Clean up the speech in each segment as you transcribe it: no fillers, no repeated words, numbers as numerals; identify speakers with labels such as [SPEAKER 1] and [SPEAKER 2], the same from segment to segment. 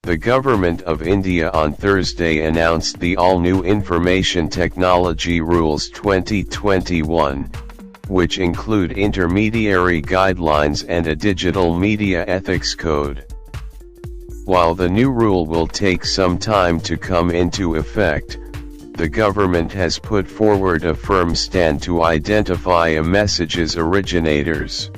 [SPEAKER 1] The Government of India on Thursday announced the all-new Information Technology Rules 2021, which include intermediary guidelines and a digital media ethics code. While the new rule will take some time to come into effect, the government has put forward a firm stand to identify a message's originators.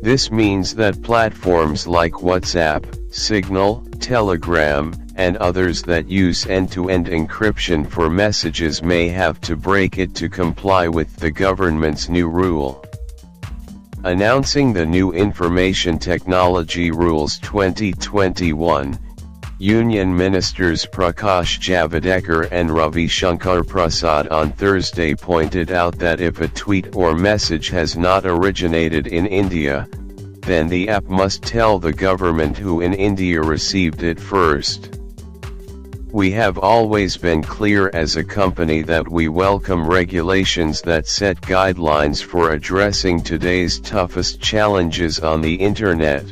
[SPEAKER 1] This means that platforms like WhatsApp, Signal, Telegram, and others that use end-to-end encryption for messages may have to break it to comply with the government's new rule. Announcing the new Information Technology Rules 2021, Union Ministers Prakash Javadekar and Ravi Shankar Prasad on Thursday pointed out that if a tweet or message has not originated in India, then the app must tell the government who in India received it first. We have always been clear as a company that we welcome regulations that set guidelines for addressing today's toughest challenges on the internet.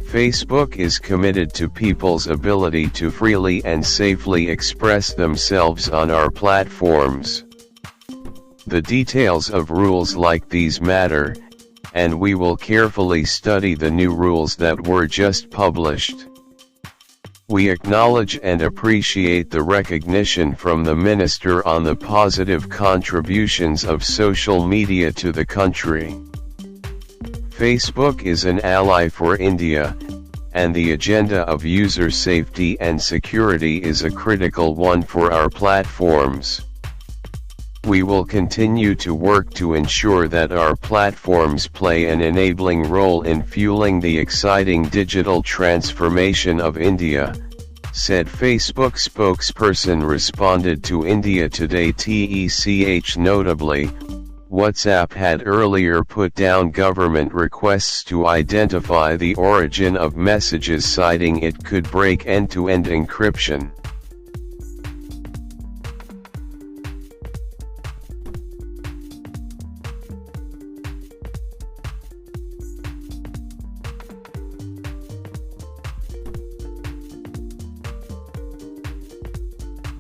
[SPEAKER 1] Facebook is committed to people's ability to freely and safely express themselves on our platforms. The details of rules like these matter, and we will carefully study the new rules that were just published. We acknowledge and appreciate the recognition from the Minister on the positive contributions of social media to the country. Facebook is an ally for India, and the agenda of user safety and security is a critical one for our platforms. We will continue to work to ensure that our platforms play an enabling role in fueling the exciting digital transformation of India, said Facebook spokesperson. Responded to India Today tech. Notably, WhatsApp had earlier put down government requests to identify the origin of messages, citing it could break end-to-end encryption.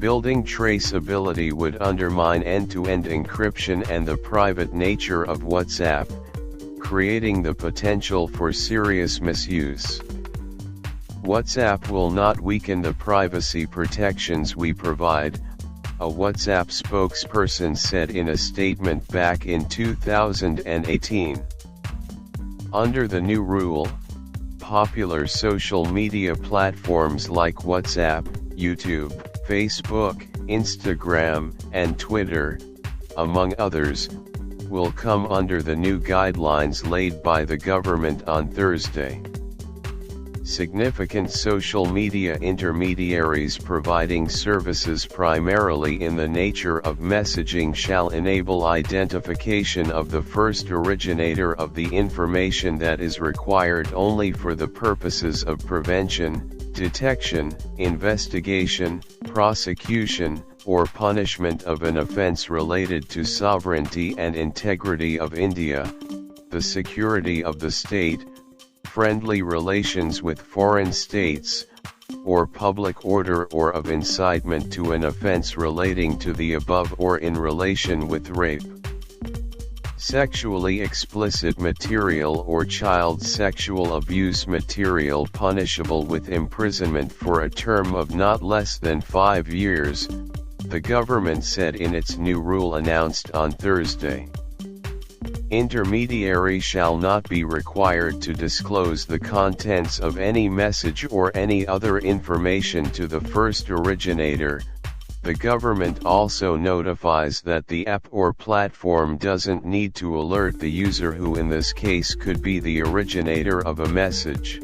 [SPEAKER 1] Building traceability would undermine end-to-end encryption and the private nature of WhatsApp, creating the potential for serious misuse. WhatsApp will not weaken the privacy protections we provide, a WhatsApp spokesperson said in a statement back in 2018. Under the new rule, popular social media platforms like WhatsApp, YouTube, Facebook, Instagram, and Twitter, among others, will come under the new guidelines laid by the government on Thursday. Significant social media intermediaries providing services primarily in the nature of messaging shall enable identification of the first originator of the information that is required only for the purposes of prevention, detection, investigation, prosecution, or punishment of an offense related to sovereignty and integrity of India, the security of the state, friendly relations with foreign states, or public order, or of incitement to an offense relating to the above or in relation with rape, sexually explicit material or child sexual abuse material punishable with imprisonment for a term of not less than 5 years, the government said in its new rule announced on Thursday. Intermediary shall not be required to disclose the contents of any message or any other information to the first originator. The government also notifies that the app or platform doesn't need to alert the user, who in this case could be the originator of a message.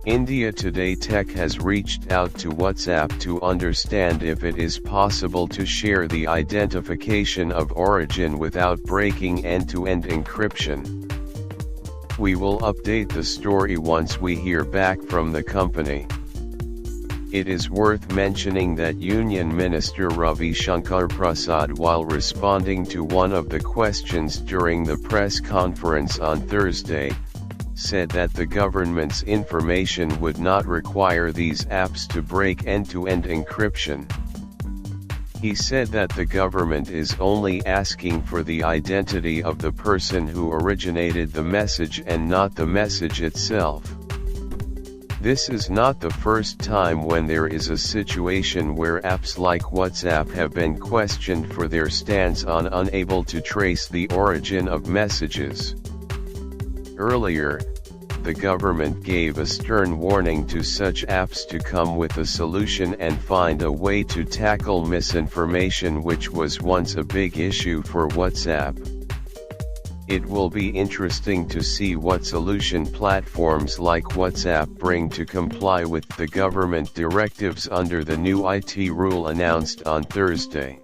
[SPEAKER 1] India Today Tech has reached out to WhatsApp to understand if it is possible to share the identification of origin without breaking end-to-end encryption. We will update the story once we hear back from the company. It is worth mentioning that Union Minister Ravi Shankar Prasad, while responding to one of the questions during the press conference on Thursday, said that the government's information would not require these apps to break end-to-end encryption. He said that the government is only asking for the identity of the person who originated the message and not the message itself. This is not the first time when there is a situation where apps like WhatsApp have been questioned for their stance on unable to trace the origin of messages. Earlier, the government gave a stern warning to such apps to come with a solution and find a way to tackle misinformation, which was once a big issue for WhatsApp. It will be interesting to see what solution platforms like WhatsApp bring to comply with the government directives under the new IT rule announced on Thursday.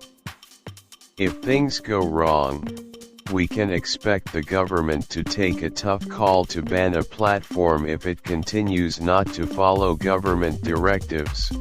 [SPEAKER 1] If things go wrong, we can expect the government to take a tough call to ban a platform if it continues not to follow government directives.